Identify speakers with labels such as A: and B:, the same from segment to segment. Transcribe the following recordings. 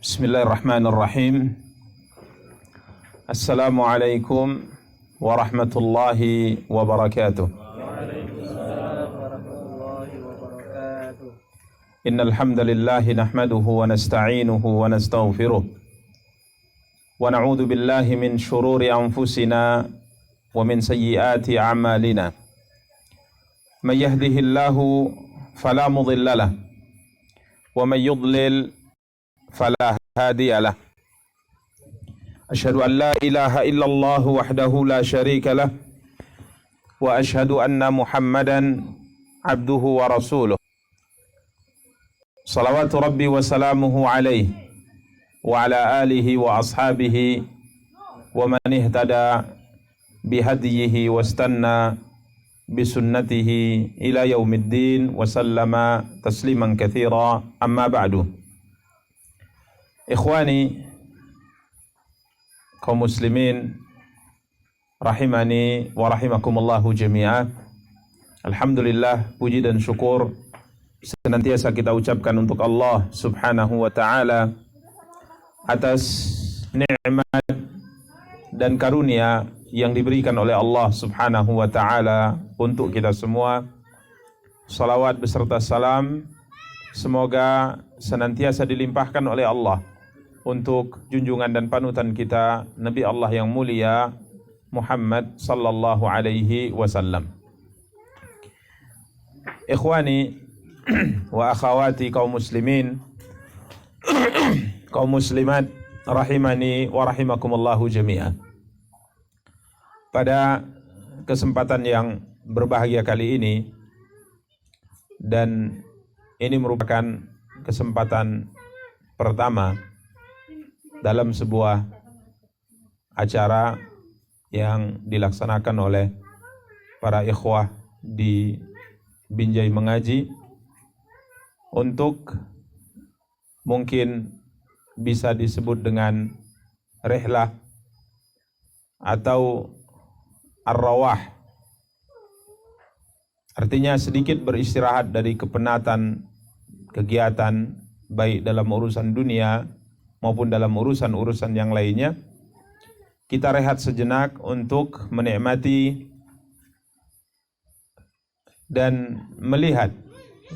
A: Bismillahirrahmanirrahim. Assalamualaikum warahmatullahi wabarakatuh. Innal hamdalillah nahmaduhu wa nasta'inuhu wa nastaghfiruh wa na'udzu billahi min shururi anfusina wa min sayyiati a'malina. May yahdihillahu fala mudilla lahu wa may yudlil fala hadiya lahu. Asyhadu an la ilaha illallah wahdahu la syarika lah wa asyhadu anna Muhammadan abduhu wa rasuluh. Salawatu rabbi wa salamuhu alaihi wa ala alihi wa ashabihi wa man ihtada bihadiyihi wa istanna bisunnatihi ila yaumiddin wa sallama tasliman katsira. Amma ba'du. Ikhwani kaum muslimin rahimani wa rahimakumullahu jami'ah. Alhamdulillah, puji dan syukur senantiasa kita ucapkan untuk Allah Subhanahu wa ta'ala atas nikmat dan karunia yang diberikan oleh Allah Subhanahu wa ta'ala untuk kita semua. Salawat beserta salam semoga senantiasa dilimpahkan oleh Allah untuk junjungan dan panutan kita Nabi Allah yang mulia Muhammad sallallahu alaihi wasallam. Ikhwani wa akhawati kaum muslimin, kaum muslimat rahimani wa rahimakumullahu jami'an. Pada kesempatan yang berbahagia kali ini, dan ini merupakan kesempatan pertama dalam sebuah acara yang dilaksanakan oleh para ikhwah di Binjai Mengaji, untuk mungkin bisa disebut dengan rihlah atau ar-rawah. Artinya sedikit beristirahat dari kepenatan kegiatan baik dalam urusan dunia maupun dalam urusan-urusan yang lainnya. Kita rehat sejenak untuk menikmati dan melihat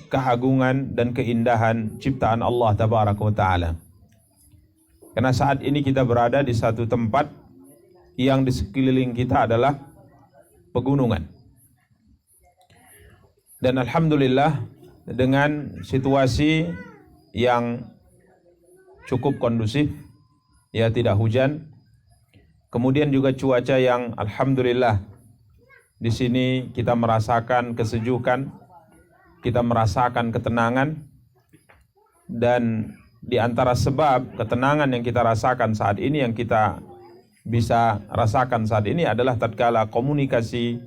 A: keagungan dan keindahan ciptaan Allah Tabaraka wa Ta'ala. Karena saat ini kita berada di satu tempat yang di sekeliling kita adalah pegunungan. Dan alhamdulillah, dengan situasi yang cukup kondusif, ya, tidak hujan. Kemudian juga cuaca yang alhamdulillah, di sini kita merasakan kesejukan, kita merasakan ketenangan. Dan di antara sebab ketenangan yang kita rasakan saat ini, yang kita bisa rasakan saat ini adalah tatkala komunikasi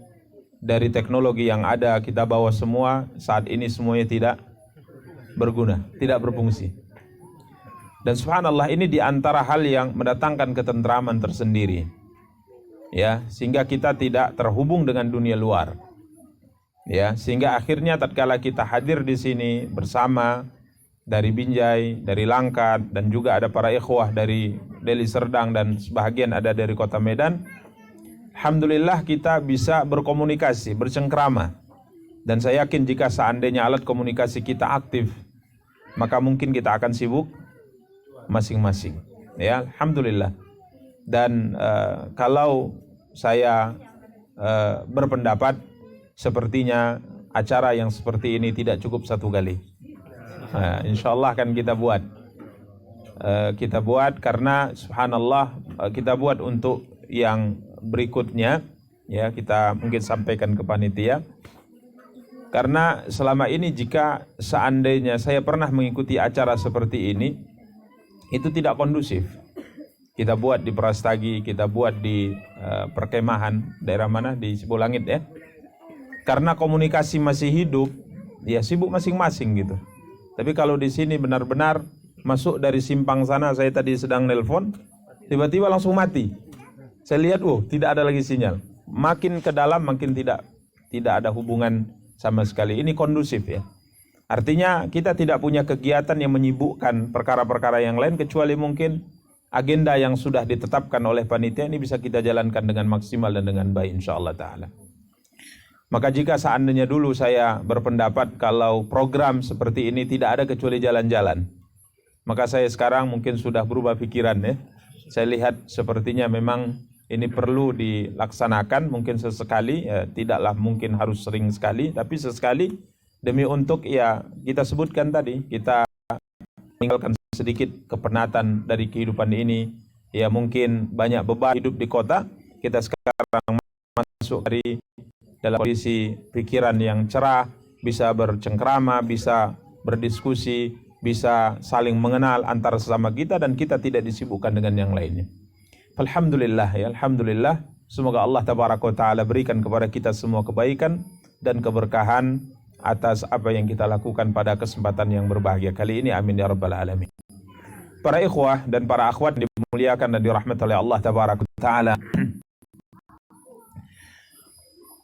A: dari teknologi yang ada kita bawa semua saat ini semuanya tidak berguna, tidak berfungsi. Dan subhanallah, ini di antara hal yang mendatangkan ketentraman tersendiri, ya, sehingga kita tidak terhubung dengan dunia luar. Ya, sehingga akhirnya tatkala kita hadir di sini bersama dari Binjai, dari Langkat, dan juga ada para ikhwah dari Deli Serdang dan sebahagian ada dari kota Medan, alhamdulillah kita bisa berkomunikasi, bercengkrama. Dan saya yakin jika seandainya alat komunikasi kita aktif, maka mungkin kita akan sibuk masing-masing. Ya, alhamdulillah. Dan kalau saya berpendapat, sepertinya acara yang seperti ini tidak cukup satu kali. Insyaallah akan kita buat. Kita buat karena subhanallah, kita buat untuk yang berikutnya, ya, kita mungkin sampaikan ke panitia. Karena selama ini jika seandainya saya pernah mengikuti acara seperti ini, itu tidak kondusif. Kita buat di Prastagi, kita buat di perkemahan daerah mana, di Sibolangit, ya. Karena komunikasi masih hidup, ya sibuk masing-masing gitu. Tapi kalau di sini benar-benar masuk dari simpang sana, saya tadi sedang nelpon, Tiba-tiba langsung mati. Saya lihat, tidak ada lagi sinyal. Makin ke dalam makin tidak ada hubungan sama sekali. Ini kondusif ya. Artinya kita tidak punya kegiatan yang menyibukkan perkara-perkara yang lain kecuali mungkin agenda yang sudah ditetapkan oleh panitia ini bisa kita jalankan dengan maksimal dan dengan baik insyaallah taala. Maka jika seandainya dulu saya berpendapat kalau program seperti ini tidak ada kecuali jalan-jalan, maka saya sekarang mungkin sudah berubah pikiran ya. Saya lihat sepertinya memang ini perlu dilaksanakan mungkin sesekali, ya, tidaklah mungkin harus sering sekali, tapi sesekali demi untuk ya kita sebutkan tadi, kita meninggalkan sedikit kepenatan dari kehidupan ini. Ya mungkin banyak beban hidup di kota, kita sekarang masuk dari dalam kondisi pikiran yang cerah, bisa bercengkrama, bisa berdiskusi, bisa saling mengenal antara sesama kita dan kita tidak disibukkan dengan yang lainnya. Alhamdulillah ya, alhamdulillah. Semoga Allah tabaraka wa taala berikan kepada kita semua kebaikan dan keberkahan atas apa yang kita lakukan pada kesempatan yang berbahagia kali ini. Amin ya rabbal alamin. Para ikhwah dan para akhwat dimuliakan dan dirahmati oleh Allah tabaraka wa taala.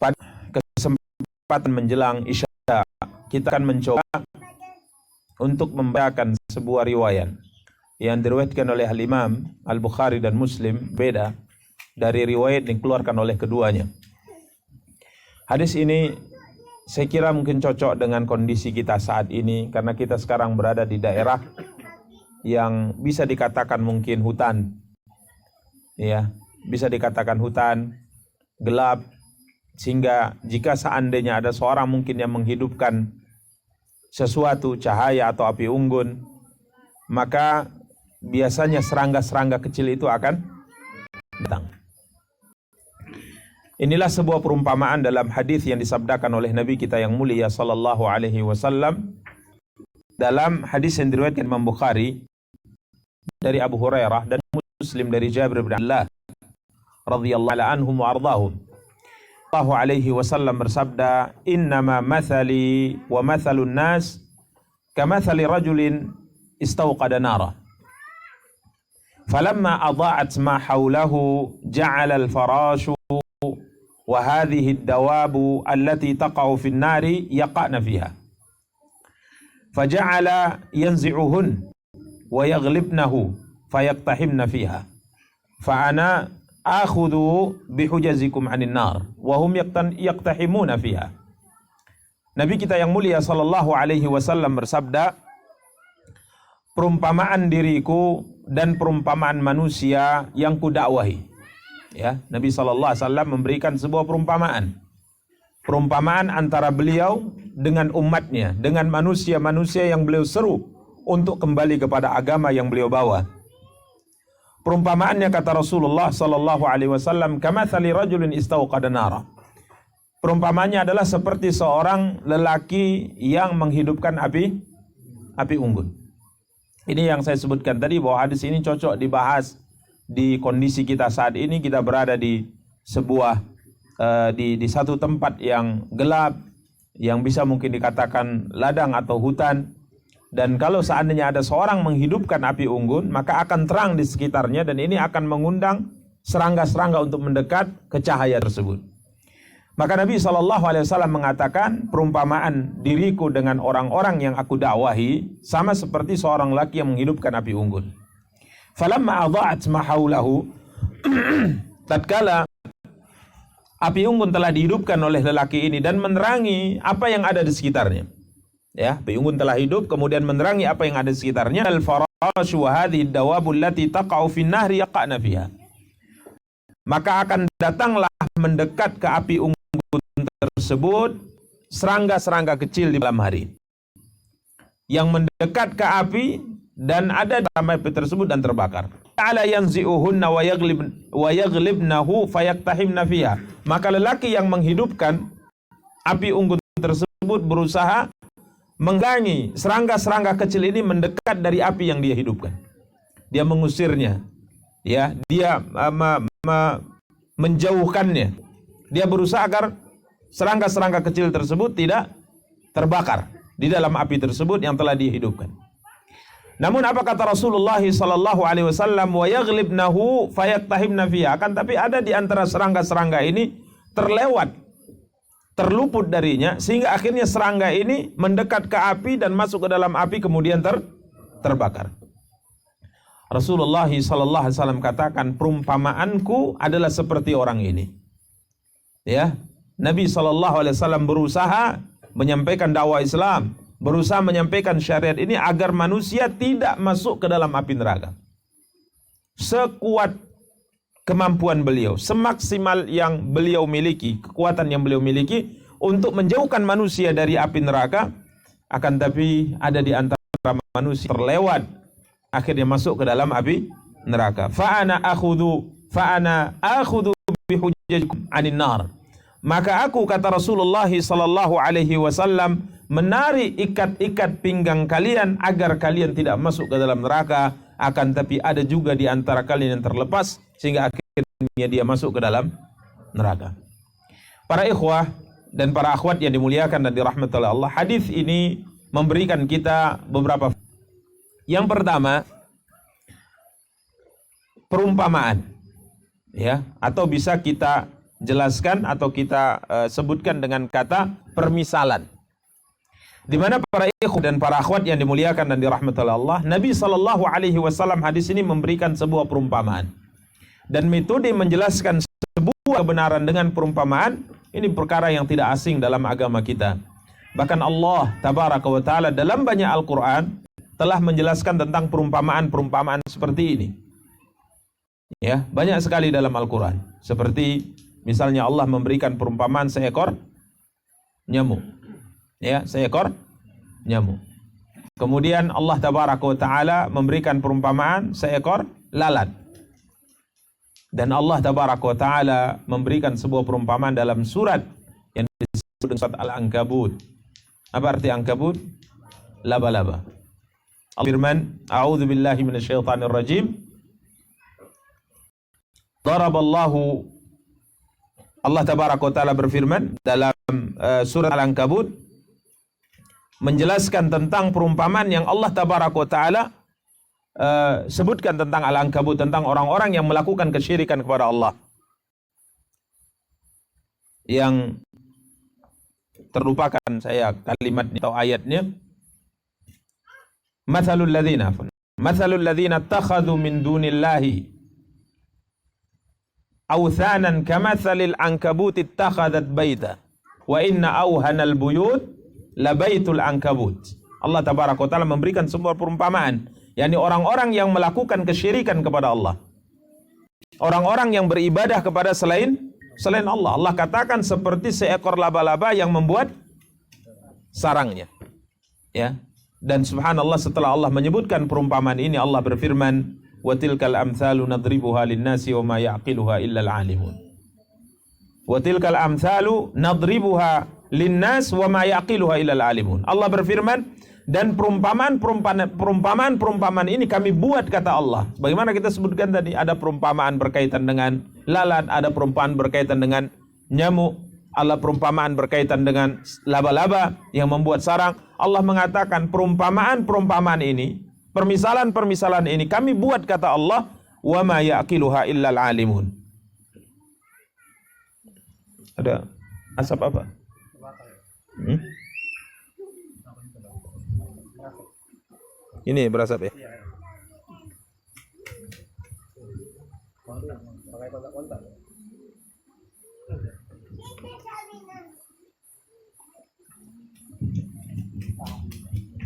A: Pada kesempatan menjelang Isya, kita akan mencoba untuk membacakan sebuah riwayat yang diriwayatkan oleh Al-Imam Al-Bukhari dan Muslim, beda dari riwayat yang dikeluarkan oleh keduanya. Hadis ini saya kira mungkin cocok dengan kondisi kita saat ini karena kita sekarang berada di daerah yang bisa dikatakan mungkin hutan. Ya, bisa dikatakan hutan, gelap, sehingga jika seandainya ada seorang mungkin yang menghidupkan sesuatu, cahaya atau api unggun, maka biasanya serangga-serangga kecil itu akan datang. Inilah sebuah perumpamaan dalam hadis yang disabdakan oleh Nabi kita yang mulia sallallahu alaihi wasallam dalam hadis yang diriwayatkan Imam Bukhari dari Abu Hurairah dan Muslim dari Jabir bin Abdullah radhiyallahu anhum wa ardahum. Sallallahu alaihi wasallam bersabda, "Innama mathali wa mathalun nas kamathali rajulin istawqada nara. Falamma adha'at ma hawlahu ja'ala al-farashu وهذه الدواب التي تقع في النار يقعن فيها فجعل ينزعهن ويغلبنه فيقتحمن فيها فأنا آخذ بحجزكم عن النار وهم يقتحمون فيها." Nabi kita yang mulia sallallahu alaihi wasallam bersabda, perumpamaan diriku dan perumpamaan manusia yang kudakwahi. Ya, Nabi SAW memberikan sebuah perumpamaan. Perumpamaan antara beliau dengan umatnya, dengan manusia-manusia yang beliau seru untuk kembali kepada agama yang beliau bawa. Perumpamaannya kata Rasulullah SAW, kamathali rajulin istawqada nara. Perumpamaannya adalah seperti seorang lelaki yang menghidupkan api unggun. Ini yang saya sebutkan tadi bahwa hadis ini cocok dibahas di kondisi kita saat ini. Kita berada di sebuah di satu tempat yang gelap, yang bisa mungkin dikatakan ladang atau hutan, dan kalau seandainya ada seorang menghidupkan api unggun maka akan terang di sekitarnya dan ini akan mengundang serangga-serangga untuk mendekat ke cahaya tersebut. Maka Nabi SAW mengatakan perumpamaan diriku dengan orang-orang yang aku dakwahi sama seperti seorang laki yang menghidupkan api unggun. Falamma adha'at ma haulahu, tatkala api unggun telah dihidupkan oleh lelaki ini dan menerangi apa yang ada di sekitarnya. Ya, api unggun telah hidup kemudian menerangi apa yang ada di sekitarnya. Al-farashu wa hadhihi ad-dawabu allati taqa'u fi an-nahri yaqa'na fiha. Maka akan datanglah mendekat ke api unggun tersebut serangga-serangga kecil di malam hari yang mendekat ke api dan ada dalam api tersebut dan terbakar. Ta'ala yanzi'uhunna wa yaghlibnahu fayaktahimna fiha. Maka lelaki yang menghidupkan api unggun tersebut berusaha menggangi serangga-serangga kecil ini mendekat dari api yang dia hidupkan. Dia mengusirnya. Ya, dia menjauhkannya. Dia berusaha agar serangga-serangga kecil tersebut tidak terbakar di dalam api tersebut yang telah dihidupkan. Namun apa kata Rasulullah sallallahu alaihi wasallam, wa yaghlibnahu fayaktahimna fiha. Akan tapi ada di antara serangga-serangga ini terlewat, terluput darinya, sehingga akhirnya serangga ini mendekat ke api dan masuk ke dalam api kemudian terbakar. Rasulullah sallallahu alaihi wasallam katakan, perumpamaanku adalah seperti orang ini. Ya, Nabi sallallahu alaihi wasallam berusaha menyampaikan dakwah Islam, berusaha menyampaikan syariat ini agar manusia tidak masuk ke dalam api neraka. Sekuat kemampuan beliau, semaksimal yang beliau miliki, kekuatan yang beliau miliki untuk menjauhkan manusia dari api neraka. Akan tapi ada di antara manusia terlewat, akhirnya masuk ke dalam api neraka. Fa'ana akhudhu bihujjajikum 'anil nar. Maka aku, kata Rasulullah sallallahu alaihi wasallam, menarik ikat-ikat pinggang kalian agar kalian tidak masuk ke dalam neraka. Akan tapi ada juga di antara kalian yang terlepas sehingga akhirnya dia masuk ke dalam neraka. Para ikhwah dan para akhwat yang dimuliakan dan dirahmati oleh Allah, hadis ini memberikan kita beberapa. Yang pertama, perumpamaan, ya, atau bisa kita jelaskan atau kita sebutkan dengan kata permisalan. Di mana para ikhwan dan para akhwat yang dimuliakan dan dirahmati oleh Allah, Nabi sallallahu alaihi wasallam hadis ini memberikan sebuah perumpamaan. Dan metode menjelaskan sebuah kebenaran dengan perumpamaan ini perkara yang tidak asing dalam agama kita. Bahkan Allah tabaraka wa taala dalam banyak Al-Qur'an telah menjelaskan tentang perumpamaan-perumpamaan seperti ini. Ya, banyak sekali dalam Al-Qur'an. Seperti misalnya Allah memberikan perumpamaan seekor nyamuk. Ya, seekor nyamuk. Kemudian Allah tabaraka wa taala memberikan perumpamaan seekor lalat. Dan Allah tabaraka wa taala memberikan sebuah perumpamaan dalam surat yang disebut surat Al-Ankabut. Apa arti Ankabut? Laba-laba. Al-Firman, a'udzu billahi minasyaitonir rajim. Daraballahu, Allah tabaraka wa taala berfirman dalam surat Al-Ankabut menjelaskan tentang perumpamaan yang Allah tabaraka wa taala sebutkan tentang Al-Ankabut, tentang orang-orang yang melakukan kesyirikan kepada Allah. Yang terlupakan saya kalimatnya atau ayatnya. Mathalul ladzina ittakhadhu min dunillahi awthanan kamathalil ankabuti ittakhadhat baita wa inna awhanal buyut labaitul ankabut. Allah tabaraka wa taala memberikan sebuah perumpamaan, yakni orang-orang yang melakukan kesyirikan kepada Allah, orang-orang yang beribadah kepada selain Allah. Allah katakan seperti seekor laba-laba yang membuat sarangnya. Ya. Dan subhanallah, setelah Allah menyebutkan perumpamaan ini, Allah berfirman, wa tilkal amthalu nadribuha linnasi wa ma ya'qiluha illa al-alimun. Wa tilkal amthalu nadribuha linnas wa ma yaqiluha illal alimun. Allah berfirman, dan perumpamaan ini kami buat, kata Allah. Bagaimana kita sebutkan tadi, ada perumpamaan berkaitan dengan lalat, ada perumpamaan berkaitan dengan nyamuk, ada perumpamaan berkaitan dengan laba-laba yang membuat sarang. Allah mengatakan perumpamaan ini, permisalan ini kami buat, kata Allah, wa ma yaqiluha illal alimun. Ada asap apa? Ini berasap ya?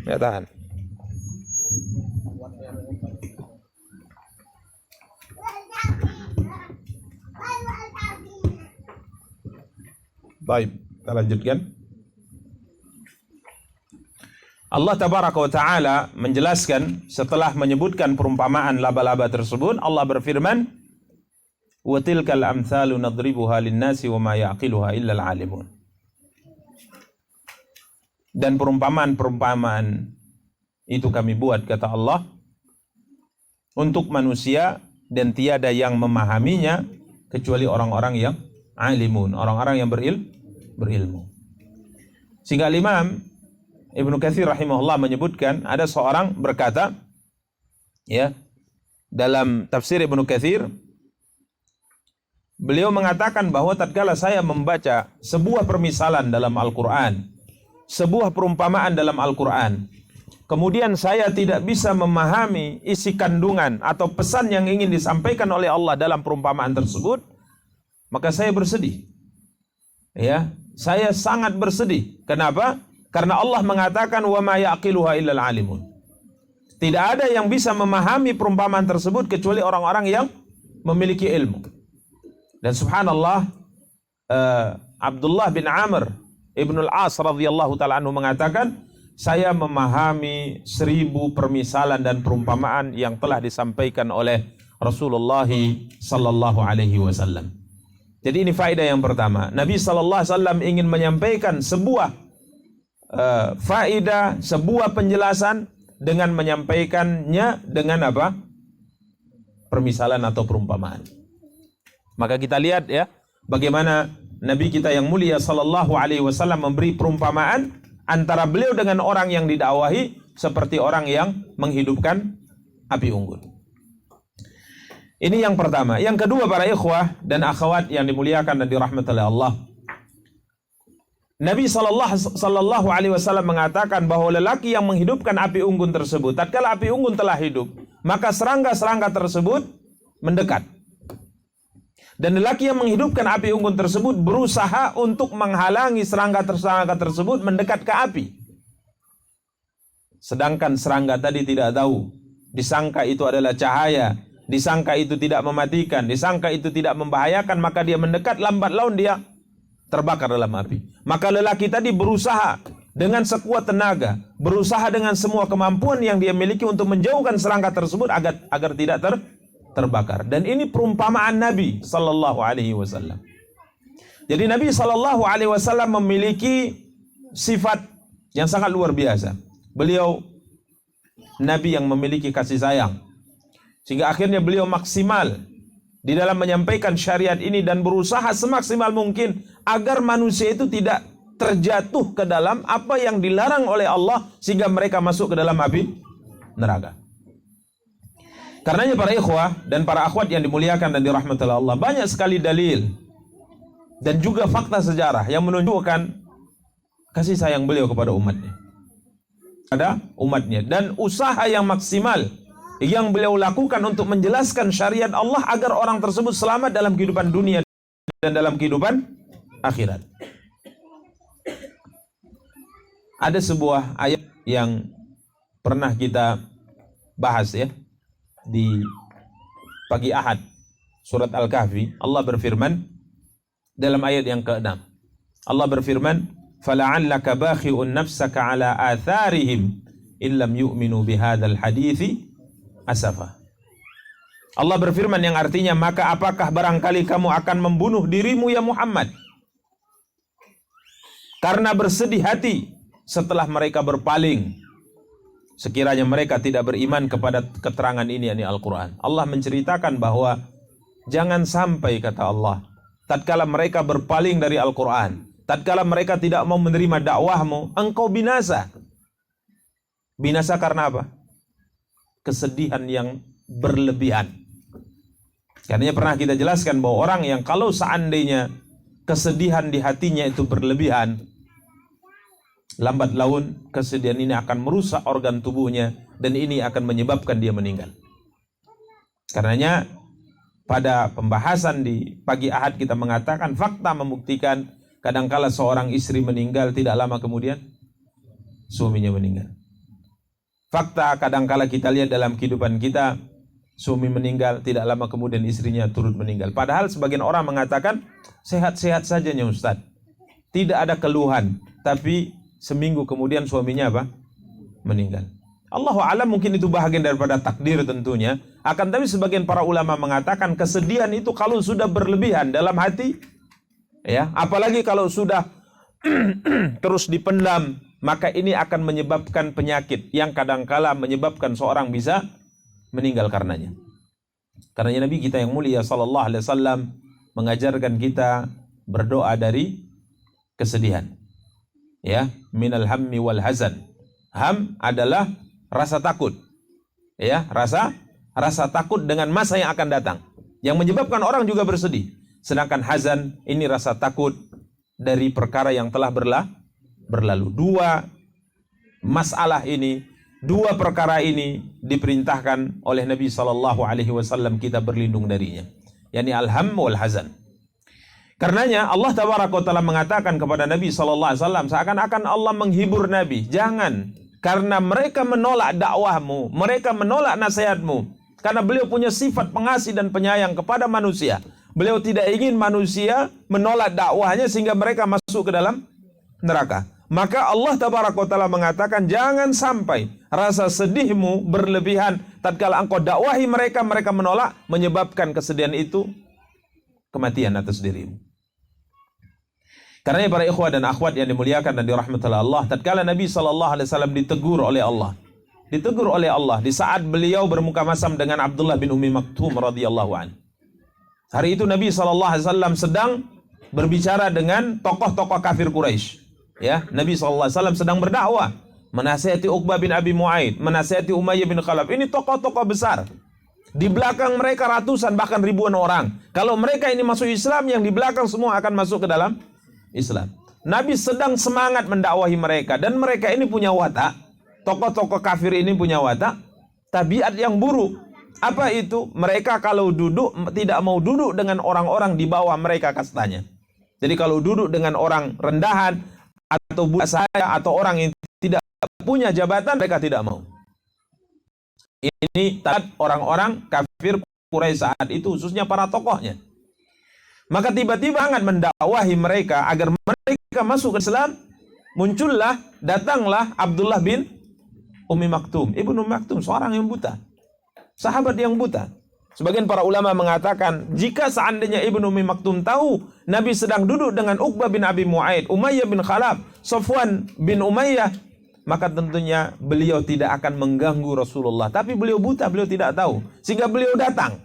A: Ya, tahan. Baik, kita lanjutkan. Allah tabaraka wa ta'ala menjelaskan setelah menyebutkan perumpamaan laba-laba tersebut, Allah berfirman, wa tilkal amthalu nadribuha linnasi wa ma yaqiluha illa al-alimun. Dan perumpamaan itu kami buat, kata Allah, untuk manusia, dan tiada yang memahaminya kecuali orang-orang yang alimun, orang-orang yang berilmu. Sehingga Imam Ibnu Katsir rahimahullah menyebutkan, ada seorang berkata, Ya. Dalam tafsir Ibnu Katsir, beliau mengatakan bahwa tatkala saya membaca sebuah permisalan dalam Al-Qur'an, sebuah perumpamaan dalam Al-Qur'an, kemudian saya tidak bisa memahami isi kandungan atau pesan yang ingin disampaikan oleh Allah dalam perumpamaan tersebut, maka saya bersedih. Ya, saya sangat bersedih. Kenapa? Karena Allah mengatakan wa ma yaqiluha illal alimun. Tidak ada yang bisa memahami perumpamaan tersebut kecuali orang-orang yang memiliki ilmu. Dan subhanallah, Abdullah bin Amr Ibnul As radhiyallahu ta'ala anhu mengatakan, saya memahami 1000 permisalan dan perumpamaan yang telah disampaikan oleh Rasulullah sallallahu alaihi wasallam. Jadi ini faedah yang pertama. Nabi sallallahu alaihi wasallam ingin menyampaikan sebuah faedah, sebuah penjelasan dengan menyampaikannya dengan apa? Permisalan atau perumpamaan. Maka kita lihat ya, bagaimana Nabi kita yang mulia sallallahu alaihi wasallam memberi perumpamaan antara beliau dengan orang yang didakwahi seperti orang yang menghidupkan api unggun. Ini yang pertama. Yang kedua, para ikhwah dan akhwat yang dimuliakan dan dirahmati oleh Allah, Nabi sallallahu alaihi wasallam mengatakan bahwa lelaki yang menghidupkan api unggun tersebut, tatkala api unggun telah hidup, maka serangga-serangga tersebut mendekat. Dan lelaki yang menghidupkan api unggun tersebut berusaha untuk menghalangi serangga-serangga tersebut mendekat ke api. Sedangkan serangga tadi tidak tahu, disangka itu adalah cahaya, disangka itu tidak mematikan, disangka itu tidak membahayakan, maka dia mendekat, lambat laun dia terbakar dalam api. Maka lelaki tadi berusaha dengan sekuat tenaga, berusaha dengan semua kemampuan yang dia miliki untuk menjauhkan serangga tersebut agar tidak terbakar. Dan ini perumpamaan Nabi sallallahu alaihi wasallam. Jadi Nabi sallallahu alaihi wasallam memiliki sifat yang sangat luar biasa. Beliau Nabi yang memiliki kasih sayang, sehingga akhirnya beliau maksimal di dalam menyampaikan syariat ini dan berusaha semaksimal mungkin agar manusia itu tidak terjatuh ke dalam apa yang dilarang oleh Allah sehingga mereka masuk ke dalam api neraka. Karenanya para ikhwah dan para akhwat yang dimuliakan dan dirahmati oleh Allah, banyak sekali dalil dan juga fakta sejarah yang menunjukkan kasih sayang beliau kepada umatnya. Ada umatnya dan usaha yang maksimal yang beliau lakukan untuk menjelaskan syariat Allah agar orang tersebut selamat dalam kehidupan dunia dan dalam kehidupan akhirat. Ada sebuah ayat yang pernah kita bahas ya di pagi Ahad, surat Al-Kahfi. Allah berfirman dalam ayat yang ke-6. Allah berfirman, "Fala'allaka bakhi'un nafsaka 'ala atharihim illam yu'minu bihadzal hadithi asafa." Allah berfirman yang artinya, maka apakah barangkali kamu akan membunuh dirimu ya Muhammad karena bersedih hati setelah mereka berpaling, sekiranya mereka tidak beriman kepada keterangan ini, yakni Al-Quran. Allah menceritakan bahwa jangan sampai, kata Allah, tatkala mereka berpaling dari Al-Quran, tatkala mereka tidak mau menerima dakwahmu, engkau binasa. Binasa karena apa? Kesedihan yang berlebihan. Karena pernah kita jelaskan bahwa orang yang kalau seandainya kesedihan di hatinya itu berlebihan, lambat laun kesedihan ini akan merusak organ tubuhnya dan ini akan menyebabkan dia meninggal. Karenanya pada pembahasan di pagi Ahad kita mengatakan fakta membuktikan kadangkala seorang istri meninggal tidak lama kemudian suaminya meninggal. Fakta kadangkala kita lihat dalam kehidupan kita, suami meninggal tidak lama kemudian istrinya turut meninggal. Padahal sebagian orang mengatakan sehat-sehat saja ya Ustaz, tidak ada keluhan, tapi seminggu kemudian suaminya apa? Meninggal. Allahu a'lam, mungkin itu bahagian daripada takdir tentunya. Akan tapi sebagian para ulama mengatakan kesedihan itu kalau sudah berlebihan dalam hati, ya, apalagi kalau sudah terus dipendam, maka ini akan menyebabkan penyakit yang kadangkala menyebabkan seorang bisa meninggal karenanya. Karenanya Nabi kita yang mulia sallallahu alaihi wasallam mengajarkan kita berdoa dari kesedihan. Ya, minal hammi wal hazan. Ham adalah rasa takut. Ya, rasa takut dengan masa yang akan datang, yang menyebabkan orang juga bersedih. Sedangkan hazan ini rasa takut dari perkara yang telah berlalu. Dua perkara ini diperintahkan oleh Nabi SAW kita berlindung darinya, yakni al-ham wal hazan. Karenanya Allah Tabaraka wa Ta'ala mengatakan kepada Nabi SAW, seakan-akan Allah menghibur Nabi, jangan, karena mereka menolak dakwahmu, mereka menolak nasihatmu, karena beliau punya sifat pengasih dan penyayang kepada manusia. Beliau tidak ingin manusia menolak dakwahnya sehingga mereka masuk ke dalam neraka. Maka Allah Tabaraka wa Ta'ala mengatakan, jangan sampai rasa sedihmu berlebihan tatkala engkau dakwahi mereka, mereka menolak, menyebabkan kesedihan itu kematian atas dirimu. Karena para ikhwah dan akhwat yang dimuliakan dan dirahmati Allah, tatkala Nabi SAW ditegur oleh Allah di saat beliau bermuka masam dengan Abdullah bin Ummi Maktum radhiyallahu anhu. Hari itu Nabi SAW sedang berbicara dengan tokoh-tokoh kafir Quraisy. Ya, Nabi SAW sedang berdakwah, menasihati Uqbah bin Abi Mu'aid, menasihati Umayyah bin Khalaf. Ini tokoh-tokoh besar. Di belakang mereka ratusan bahkan ribuan orang. Kalau mereka ini masuk Islam, yang di belakang semua akan masuk ke dalam Islam. Nabi sedang semangat mendakwahi mereka, dan mereka ini punya watak, tokoh-tokoh kafir ini punya watak, tabiat yang buruk. Apa itu? Mereka kalau duduk tidak mau duduk dengan orang-orang di bawah mereka kastanya. Jadi kalau duduk dengan orang rendahan atau budak saya atau orang yang tidak punya jabatan, mereka tidak mau. Ini taat orang-orang kafir Quraisy saat itu, khususnya para tokohnya. Maka tiba-tiba sangat mendakwahi mereka agar mereka masuk ke Islam. Datanglah Abdullah bin Ummi Maktum. Ibnu Ummi Maktum seorang yang buta, sahabat yang buta. Sebagian para ulama mengatakan, jika seandainya Ibnu Ummi Maktum tahu Nabi sedang duduk dengan Uqbah bin Abi Mu'aid, Umayyah bin Khalaf, Safwan bin Umayyah, maka tentunya beliau tidak akan mengganggu Rasulullah. Tapi beliau buta, beliau tidak tahu, sehingga beliau datang.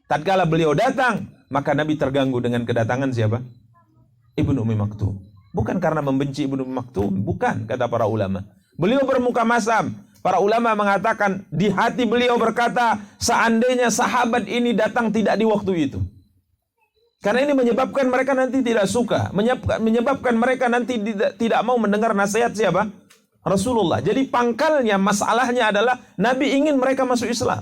A: Tatkala beliau datang, maka Nabi terganggu dengan kedatangan siapa? Ibnu Ummi Maktum. Bukan karena membenci Ibnu Ummi Maktum, bukan, kata para ulama. Beliau bermuka masam. Para ulama mengatakan, di hati beliau berkata, seandainya sahabat ini datang tidak di waktu itu. Karena ini menyebabkan mereka nanti tidak suka, menyebabkan mereka nanti tidak mau mendengar nasihat siapa? Rasulullah. Jadi pangkalnya, masalahnya adalah Nabi ingin mereka masuk Islam.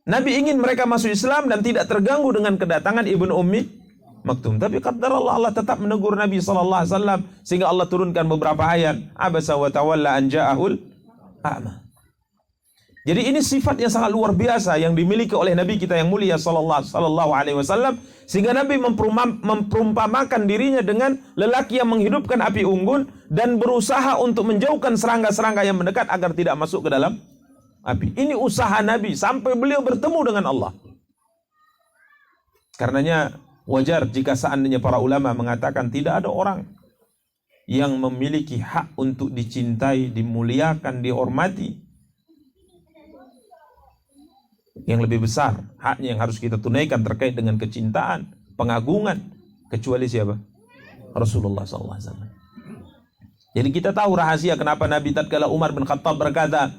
A: Nabi ingin mereka masuk Islam dan tidak terganggu dengan kedatangan Ibnu Ummi Maktum. Tapi qadarullah, Allah tetap menegur Nabi SAW, sehingga Allah turunkan beberapa ayat, abasa wa tawalla an ja'ahul a'ma. Jadi ini sifat yang sangat luar biasa yang dimiliki oleh Nabi kita yang mulia sallallahu alaihi wasallam, sehingga Nabi memperumpamakan dirinya dengan lelaki yang menghidupkan api unggun dan berusaha untuk menjauhkan serangga-serangga yang mendekat agar tidak masuk ke dalam api. Ini usaha Nabi sampai beliau bertemu dengan Allah. Karenanya wajar jika seandainya para ulama mengatakan tidak ada orang yang memiliki hak untuk dicintai, dimuliakan, dihormati, yang lebih besar haknya yang harus kita tunaikan terkait dengan kecintaan, pengagungan, kecuali siapa? Rasulullah SAW. Jadi kita tahu rahasia kenapa Nabi tatkala Umar bin Khattab berkata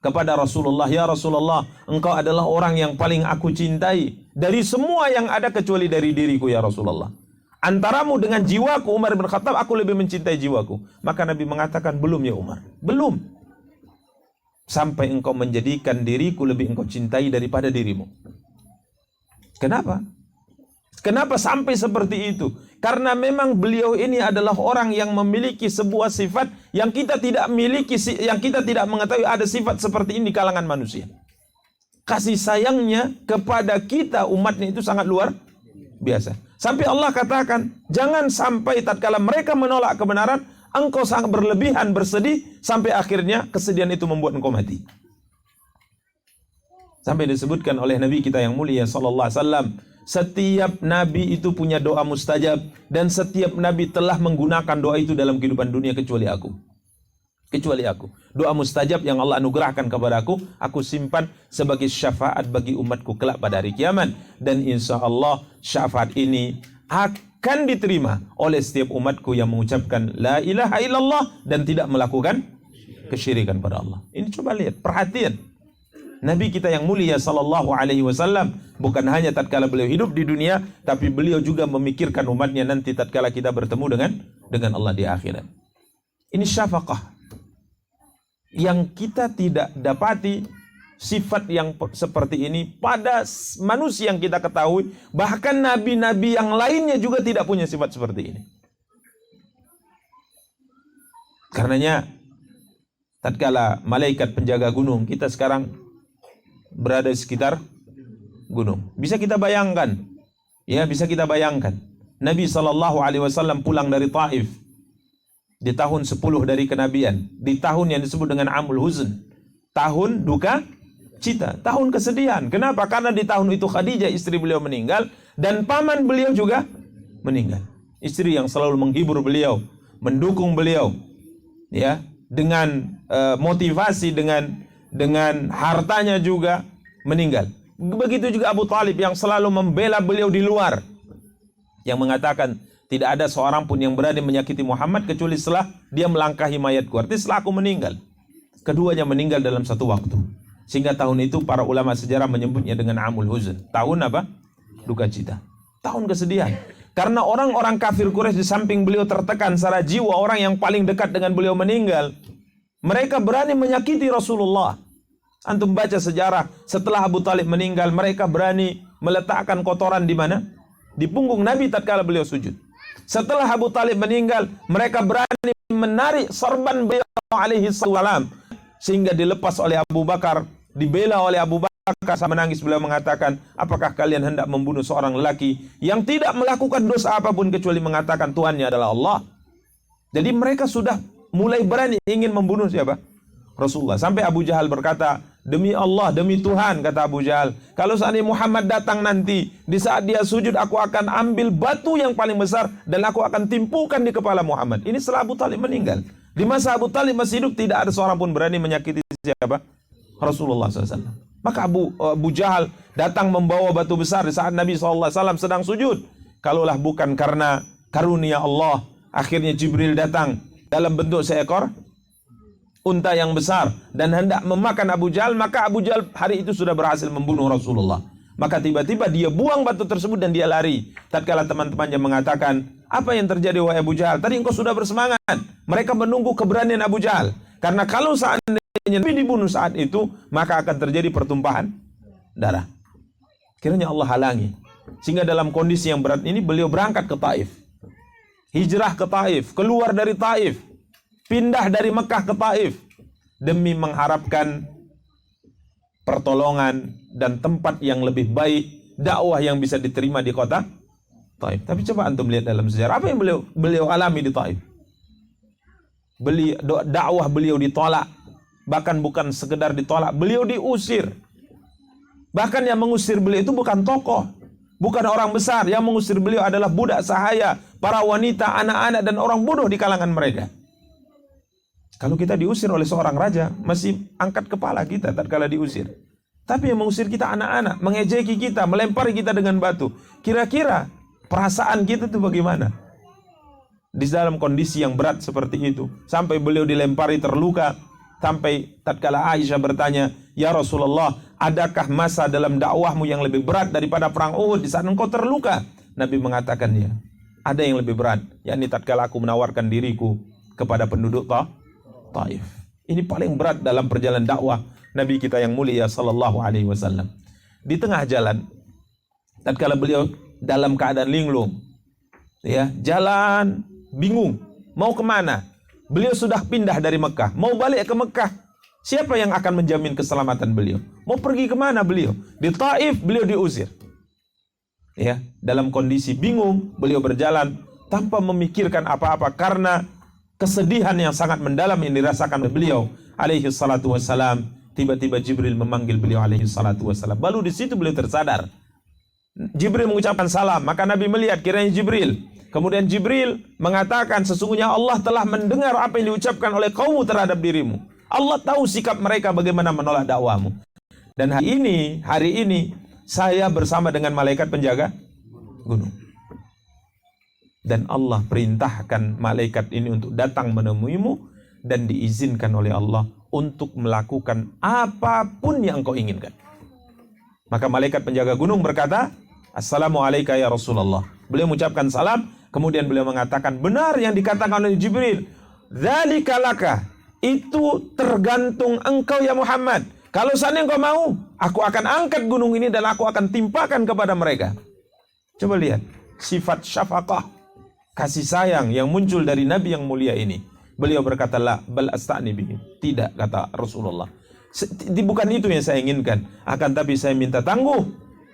A: kepada Rasulullah, ya Rasulullah, engkau adalah orang yang paling aku cintai dari semua yang ada kecuali dari diriku ya Rasulullah. Antaramu dengan jiwaku, Umar bin Khattab, aku lebih mencintai jiwaku. Maka Nabi mengatakan, belum ya Umar, belum. Sampai engkau menjadikan diriku lebih engkau cintai daripada dirimu. Kenapa? Kenapa sampai seperti itu? Karena memang beliau ini adalah orang yang memiliki sebuah sifat yang kita tidak miliki, yang kita tidak mengetahui ada sifat seperti ini di kalangan manusia. Kasih sayangnya kepada kita umatnya itu sangat luar biasa. Sampai Allah katakan, jangan sampai tatkala mereka menolak kebenaran, engkau sangat berlebihan bersedih sampai akhirnya kesedihan itu membuat engkau mati. Sampai disebutkan oleh Nabi kita yang mulia sallallahu alaihi wasallam, setiap nabi itu punya doa mustajab dan setiap nabi telah menggunakan doa itu dalam kehidupan dunia kecuali aku. Kecuali aku. Doa mustajab yang Allah anugerahkan kepada aku simpan sebagai syafaat bagi umatku kelak pada hari kiamat, dan insya Allah syafaat ini akan diterima oleh setiap umatku yang mengucapkan la ilaha illallah dan tidak melakukan kesyirikan pada Allah. Ini coba lihat, perhatian. Nabi kita yang mulia sallallahu alaihi wasallam bukan hanya tatkala beliau hidup di dunia, tapi beliau juga memikirkan umatnya nanti tatkala kita bertemu dengan Allah di akhirat. Ini syafaqah yang kita tidak dapati sifat yang seperti ini pada manusia yang kita ketahui, bahkan nabi-nabi yang lainnya juga tidak punya sifat seperti ini. Karenanya tatkala malaikat penjaga gunung, kita sekarang berada di sekitar gunung. Bisa kita bayangkan, ya bisa kita bayangkan. Nabi SAW pulang dari Taif di tahun 10 dari kenabian, di tahun yang disebut dengan Amul Huzn, tahun duka cita, tahun kesedihan. Kenapa? Karena di tahun itu Khadijah istri beliau meninggal dan paman beliau juga meninggal. Istri yang selalu menghibur beliau, mendukung beliau, ya, dengan motivasi, dengan hartanya juga meninggal. Begitu juga Abu Talib yang selalu membela beliau di luar, yang mengatakan tidak ada seorang pun yang berani menyakiti Muhammad kecuali setelah dia melangkahi mayatku, artinya setelah aku meninggal. Keduanya meninggal dalam satu waktu, sehingga tahun itu para ulama sejarah menyebutnya dengan Amul Huzn, tahun apa? Duka cita, tahun kesedihan. Karena orang-orang kafir Quraisy di samping beliau tertekan secara jiwa, orang yang paling dekat dengan beliau meninggal, mereka berani menyakiti Rasulullah. Antum baca sejarah, setelah Abu Talib meninggal, mereka berani meletakkan kotoran di mana? Di punggung Nabi tatkala beliau sujud. Setelah Abu Talib meninggal, mereka berani menarik sorban beliau alaihi salam sehingga dilepas oleh Abu Bakar, dibela oleh Abu Bakar. Sampai menangis beliau mengatakan, apakah kalian hendak membunuh seorang lelaki yang tidak melakukan dosa apapun kecuali mengatakan Tuhannya adalah Allah? Jadi mereka sudah mulai berani ingin membunuh siapa? Rasulullah. Sampai Abu Jahal berkata, demi Allah, demi Tuhan, kata Abu Jahal, kalau seandainya Muhammad datang nanti, di saat dia sujud, aku akan ambil batu yang paling besar dan aku akan timpukan di kepala Muhammad. Ini setelah Abu Talib meninggal. Di masa Abu Talib masih hidup, tidak ada seorang pun berani menyakiti siapa? Rasulullah SAW. Maka Abu Jahal datang membawa batu besar di saat Nabi SAW sedang sujud. Kalaulah bukan karena karunia Allah, akhirnya Jibril datang dalam bentuk seekor unta yang besar dan hendak memakan Abu Jahal, maka Abu Jahal hari itu sudah berhasil membunuh Rasulullah. Maka tiba-tiba dia buang batu tersebut dan dia lari. Tatkala teman-temannya mengatakan, apa yang terjadi wahai Abu Jahal? Tadi engkau sudah bersemangat. Mereka menunggu keberanian Abu Jahal. Karena kalau seandainya Nabi dibunuh saat itu, maka akan terjadi pertumpahan darah. Kiranya Allah halangi. Sehingga dalam kondisi yang berat ini beliau berangkat ke Taif. Hijrah ke Taif, keluar dari Taif, pindah dari Mekah ke Taif demi mengharapkan pertolongan dan tempat yang lebih baik, dakwah yang bisa diterima di kota Taif. Tapi coba antum lihat dalam sejarah apa yang beliau alami di Taif. Dakwah beliau ditolak, bahkan bukan sekedar ditolak, beliau diusir. Bahkan yang mengusir beliau itu bukan tokoh, bukan orang besar, yang mengusir beliau adalah budak sahaya, para wanita, anak-anak dan orang bodoh di kalangan mereka. Kalau kita diusir oleh seorang raja, masih angkat kepala kita tatkala diusir. Tapi yang mengusir kita anak-anak, mengejeki kita, melempari kita dengan batu. Kira-kira perasaan kita itu bagaimana? Di dalam kondisi yang berat seperti itu, sampai beliau dilempari terluka, sampai tatkala Aisyah bertanya, ya Rasulullah, adakah masa dalam dakwahmu yang lebih berat daripada perang Uhud di saat engkau terluka? Nabi mengatakan, ya, ada yang lebih berat, yakni tatkala aku menawarkan diriku kepada penduduk Taif. Ini paling berat dalam perjalanan dakwah Nabi kita yang mulia sallallahu alaihi wasallam. Di tengah jalan, tatkala beliau dalam keadaan linglung, ya, jalan bingung, mau kemana? Beliau sudah pindah dari Mekah, mau balik ke Mekah. Siapa yang akan menjamin keselamatan beliau? Mau pergi kemana beliau? Di Taif beliau diusir. Ya, dalam kondisi bingung, beliau berjalan tanpa memikirkan apa-apa karena kesedihan yang sangat mendalam yang dirasakan oleh beliau alaihi salatu wassalam. Tiba-tiba Jibril memanggil beliau alaihi salatu wassalam. Baru di situ beliau tersadar. Jibril mengucapkan salam, maka Nabi melihat kiranya Jibril. Kemudian Jibril mengatakan, sesungguhnya Allah telah mendengar apa yang diucapkan oleh kaummu terhadap dirimu. Allah tahu sikap mereka bagaimana menolak dakwahmu. Dan hari ini saya bersama dengan malaikat penjaga gunung. Dan Allah perintahkan malaikat ini untuk datang menemuimu dan diizinkan oleh Allah untuk melakukan apapun yang engkau inginkan. Maka malaikat penjaga gunung berkata, Assalamualaikum ya Rasulullah. Beliau mengucapkan salam, kemudian beliau mengatakan, benar yang dikatakan oleh Jibril, dzalika laka, itu tergantung engkau ya Muhammad. Kalau seandainya engkau mau, aku akan angkat gunung ini dan aku akan timpakan kepada mereka. Coba lihat, sifat syafaqah, kasih sayang yang muncul dari Nabi yang mulia ini. Beliau berkata, la bal asta'ni bihi. Tidak, kata Rasulullah. Bukan itu yang saya inginkan. Akan tapi saya minta tangguh.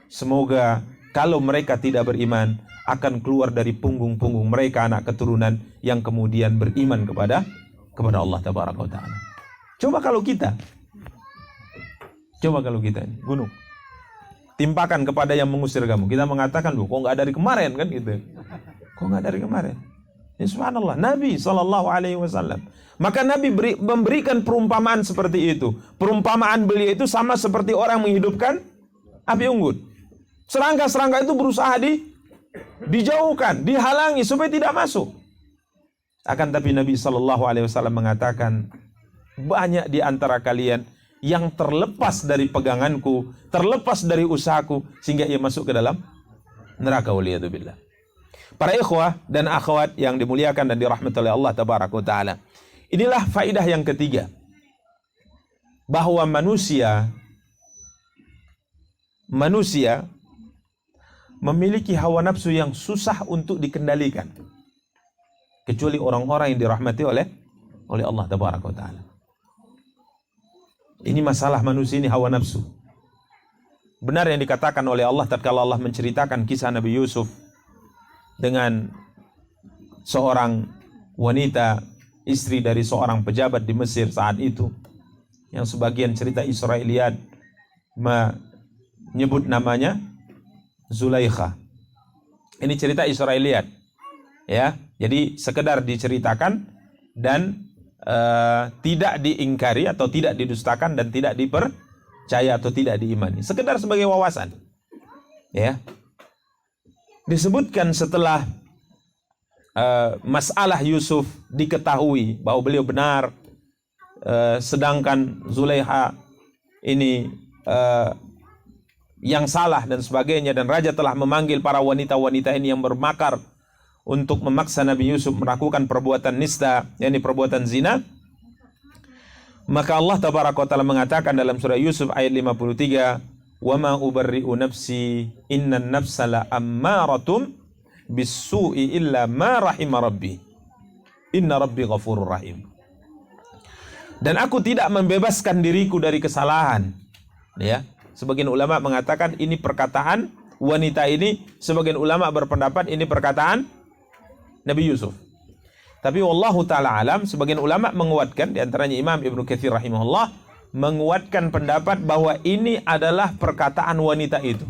A: Semoga kalau mereka tidak beriman, akan keluar dari punggung-punggung mereka anak keturunan yang kemudian beriman kepada Allah Tabaraka wa Ta'ala. Coba kalau kita gunung timpakan kepada yang mengusir kamu, kita mengatakan, loh kok nggak dari kemarin, kan gitu. Kok nggak dari kemarin? Ya, subhanallah, Nabi SAW. Maka Nabi memberikan perumpamaan seperti itu. Perumpamaan beliau itu sama seperti orang menghidupkan api unggun. Serangga-serangga itu berusaha dijauhkan, dihalangi supaya tidak masuk. Akan tapi Nabi SAW mengatakan, banyak di antara kalian yang terlepas dari peganganku, terlepas dari usahaku, sehingga ia masuk ke dalam neraka, waliyadzubillah. Para ikhwah dan akhwat yang dimuliakan dan dirahmati oleh Allah Tabaraka wa Ta'ala, inilah faidah yang ketiga, bahwa manusia memiliki hawa nafsu yang susah untuk dikendalikan, kecuali orang-orang yang dirahmati oleh Allah Tabaraka wa Ta'ala. Ini masalah manusia, ini hawa nafsu. Benar yang dikatakan oleh Allah tatkala Allah menceritakan kisah Nabi Yusuf dengan seorang wanita, istri dari seorang pejabat di Mesir saat itu, yang sebagian cerita Israiliyat menyebut namanya Zulaikha. Ini cerita Israiliyat, ya. Jadi sekedar diceritakan dan tidak diingkari atau tidak didustakan dan tidak dipercaya atau tidak diimani. Sekedar sebagai wawasan, ya. Disebutkan setelah masalah Yusuf diketahui bahwa beliau benar, sedangkan Zulaikha ini yang salah dan sebagainya, dan raja telah memanggil para wanita-wanita ini yang bermakar untuk memaksa Nabi Yusuf melakukan perbuatan nista, yakni perbuatan zina. Maka Allah Tabaraka wa Ta'ala mengatakan dalam surah Yusuf ayat 53, wa ma ubarri'u nafsi innan nafsa la ammaratum bis-su'i illa ma rahima rabbi inna rabbi ghafurur rahim. Dan aku tidak membebaskan diriku dari kesalahan, ya. Sebagian ulama mengatakan ini perkataan wanita ini, sebagian ulama berpendapat ini perkataan Nabi Yusuf. Tapi wallahu ta'ala alam, sebagian ulama menguatkan, diantaranya Imam Ibnu Katsir rahimahullah, menguatkan pendapat bahwa ini adalah perkataan wanita itu.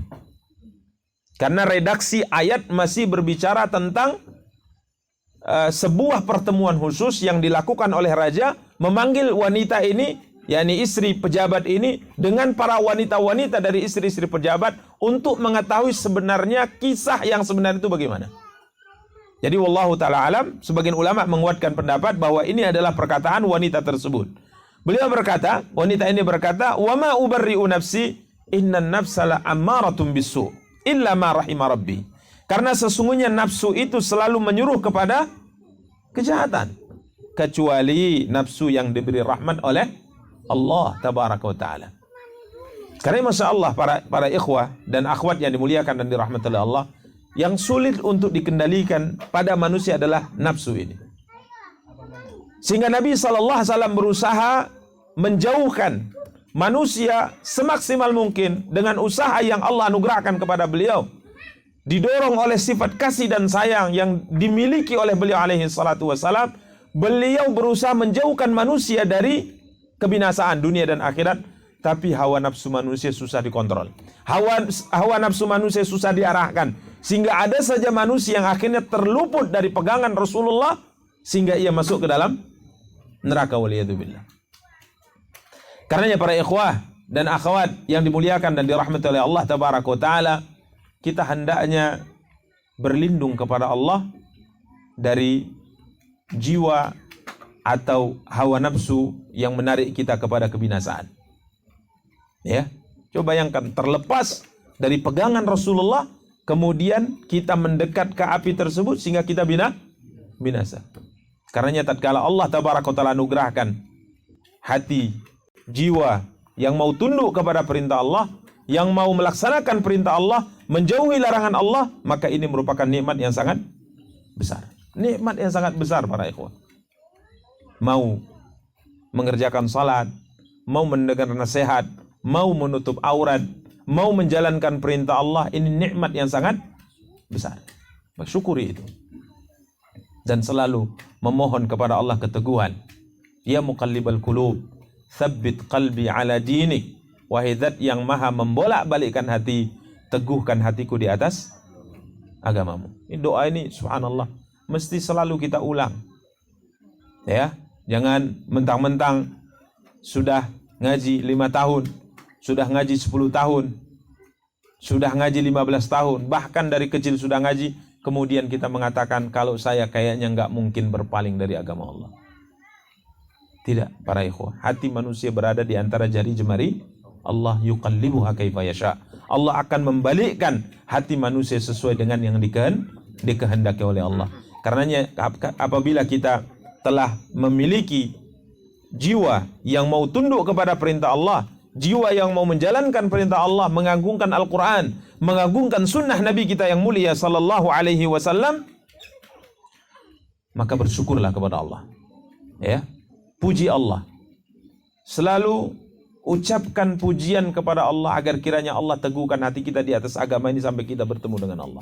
A: Karena redaksi ayat masih berbicara tentang sebuah pertemuan khusus yang dilakukan oleh raja, memanggil wanita ini, yakni istri pejabat ini, dengan para wanita-wanita dari istri-istri pejabat untuk mengetahui sebenarnya kisah yang sebenarnya itu bagaimana. Jadi wallahu ta'ala alam, sebagian ulama menguatkan pendapat bahwa ini adalah perkataan wanita tersebut. Beliau berkata, wanita ini berkata, wa ma ubarri'u nafsi innan nafsa la ammaratum bisu illa ma rahima rabbi. Karena sesungguhnya nafsu itu selalu menyuruh kepada kejahatan, kecuali nafsu yang diberi rahmat oleh Allah Tabaraka wa Ta'ala. Karena masya Allah, para ikhwah dan akhwat yang dimuliakan dan dirahmati oleh Allah, yang sulit untuk dikendalikan pada manusia adalah nafsu ini. Sehingga Nabi SAW berusaha menjauhkan manusia semaksimal mungkin dengan usaha yang Allah anugerahkan kepada beliau. Didorong oleh sifat kasih dan sayang yang dimiliki oleh beliau alaihi salatu wassalam, beliau berusaha menjauhkan manusia dari kebinasaan dunia dan akhirat. Tapi hawa nafsu manusia susah dikontrol. Hawa nafsu manusia susah diarahkan. Sehingga ada saja manusia yang akhirnya terluput dari pegangan Rasulullah, sehingga ia masuk ke dalam neraka, waliyadzubillah. Karenanya para ikhwah dan akhwat yang dimuliakan dan dirahmati oleh Allah Tabaraka wa Ta'ala, kita hendaknya berlindung kepada Allah dari jiwa atau hawa nafsu yang menarik kita kepada kebinasaan. Ya, coba bayangkan, terlepas dari pegangan Rasulullah, kemudian kita mendekat ke api tersebut sehingga kita binasa. Karenanya tatkala Allah tabaraka wa taala anugerahkan hati, jiwa yang mau tunduk kepada perintah Allah, yang mau melaksanakan perintah Allah, menjauhi larangan Allah, maka ini merupakan nikmat yang sangat besar. Nikmat yang sangat besar para ikhwah. Mau mengerjakan salat, mau mendengar nasihat, mau menutup aurat, mau menjalankan perintah Allah, ini nikmat yang sangat besar. Bersyukuri itu. Dan selalu memohon kepada Allah keteguhan. Ya muqallibal qulub, tsabbit qalbi ala dinik. Wahai zat yang maha membolak-balikkan hati, teguhkan hatiku di atas agamamu. Ini doa ini subhanallah mesti selalu kita ulang. Ya, jangan mentang-mentang sudah ngaji 5 tahun, sudah ngaji 10 tahun, sudah ngaji 15 tahun, bahkan dari kecil sudah ngaji, kemudian kita mengatakan kalau saya kayaknya nggak mungkin berpaling dari agama Allah. Tidak, para ikhwah, hati manusia berada di antara jari jemari Allah, yuqallibuha kaifa yasha. Allah akan membalikkan hati manusia sesuai dengan yang dikehendaki oleh Allah. Karenanya apabila kita telah memiliki jiwa yang mau tunduk kepada perintah Allah, jiwa yang mau menjalankan perintah Allah, mengagungkan Al-Quran, mengagungkan sunnah Nabi kita yang mulia sallallahu alaihi wasallam, maka bersyukurlah kepada Allah. Ya, puji Allah. Selalu ucapkan pujian kepada Allah agar kiranya Allah teguhkan hati kita di atas agama ini sampai kita bertemu dengan Allah.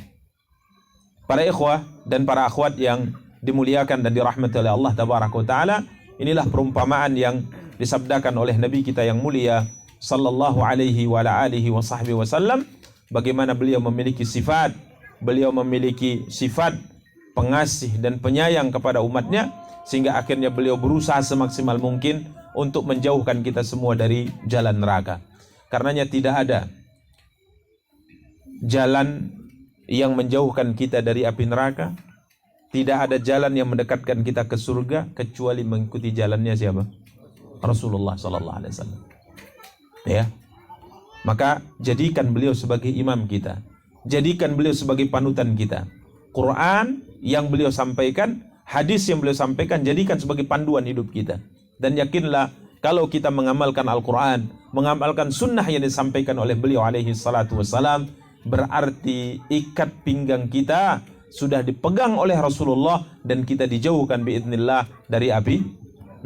A: Para ikhwah dan para akhwat yang dimuliakan dan dirahmati oleh Allah tabaraka wa taala, inilah perumpamaan yang disabdakan oleh Nabi kita yang mulia sallallahu alaihi wa ala alihi wa sahbihi wasallam, bagaimana beliau memiliki sifat pengasih dan penyayang kepada umatnya, sehingga akhirnya beliau berusaha semaksimal mungkin untuk menjauhkan kita semua dari jalan neraka. Karenanya tidak ada jalan yang menjauhkan kita dari api neraka, tidak ada jalan yang mendekatkan kita ke surga kecuali mengikuti jalannya siapa? Rasulullah sallallahu alaihi wasallam. Ya. Maka jadikan beliau sebagai imam kita. Jadikan beliau sebagai panutan kita. Quran yang beliau sampaikan, hadis yang beliau sampaikan, jadikan sebagai panduan hidup kita. Dan yakinlah kalau kita mengamalkan Al-Quran, mengamalkan sunnah yang disampaikan oleh beliau alaihi salatu wassalam, berarti ikat pinggang kita sudah dipegang oleh Rasulullah dan kita dijauhkan biidznillah dari api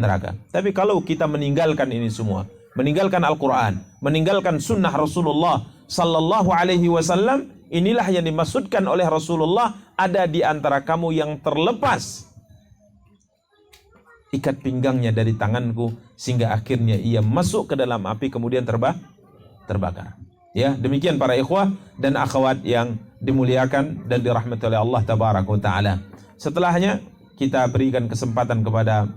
A: neraka. Tapi kalau kita meninggalkan ini semua, meninggalkan Al-Quran, meninggalkan sunnah Rasulullah sallallahu alaihi wasallam, inilah yang dimaksudkan oleh Rasulullah, ada di antara kamu yang terlepas ikat pinggangnya dari tanganku sehingga akhirnya ia masuk ke dalam api kemudian terbakar. Ya, demikian para ikhwah dan akhwat yang dimuliakan dan dirahmati oleh Allah tabaraka wa taala. Setelahnya kita berikan kesempatan kepada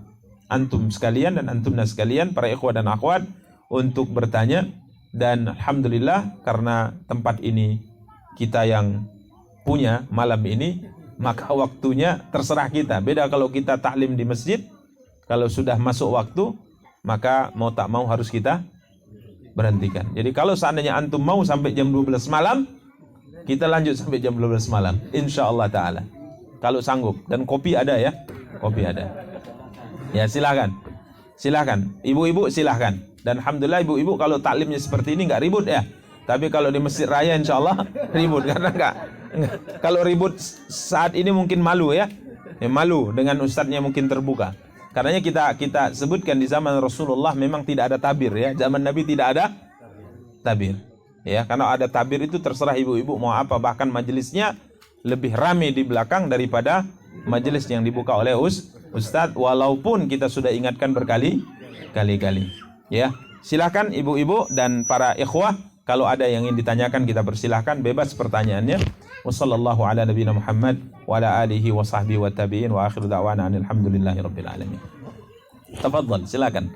A: antum sekalian dan antumna sekalian, para ikhwah dan akhwat, untuk bertanya. Dan alhamdulillah karena tempat ini kita yang punya malam ini, maka waktunya terserah kita. Beda kalau kita taklim di masjid, kalau sudah masuk waktu maka mau tak mau harus kita berhentikan. Jadi kalau seandainya antum mau sampai jam 12 malam, kita lanjut sampai jam 12 malam insyaallah taala, kalau sanggup. Dan kopi ada ya, kopi ada ya, silakan ibu-ibu, silakan. Dan alhamdulillah ibu-ibu kalau taklimnya seperti ini nggak ribut ya. Tapi kalau di masjid raya insyaallah ribut, karena nggak kalau ribut saat ini mungkin malu ya, malu dengan ustadznya mungkin terbuka. Karenanya kita sebutkan di zaman Rasulullah memang tidak ada tabir ya. Zaman Nabi tidak ada tabir. Ya, karena ada tabir itu terserah ibu-ibu mau apa, bahkan majelisnya lebih ramai di belakang daripada majelis yang dibuka oleh ustadz, walaupun kita sudah ingatkan berkali-kali. Ya, silakan ibu-ibu dan para ikhwah, kalau ada yang ingin ditanyakan kita persilahkan, bebas pertanyaannya. Wassallallahu ala nabiyina Muhammad wa ala alihi wa sahbihi wa tabi'in wa akhiru da'wana alhamdulillahi rabbil alamin. Tafadhal, silakan.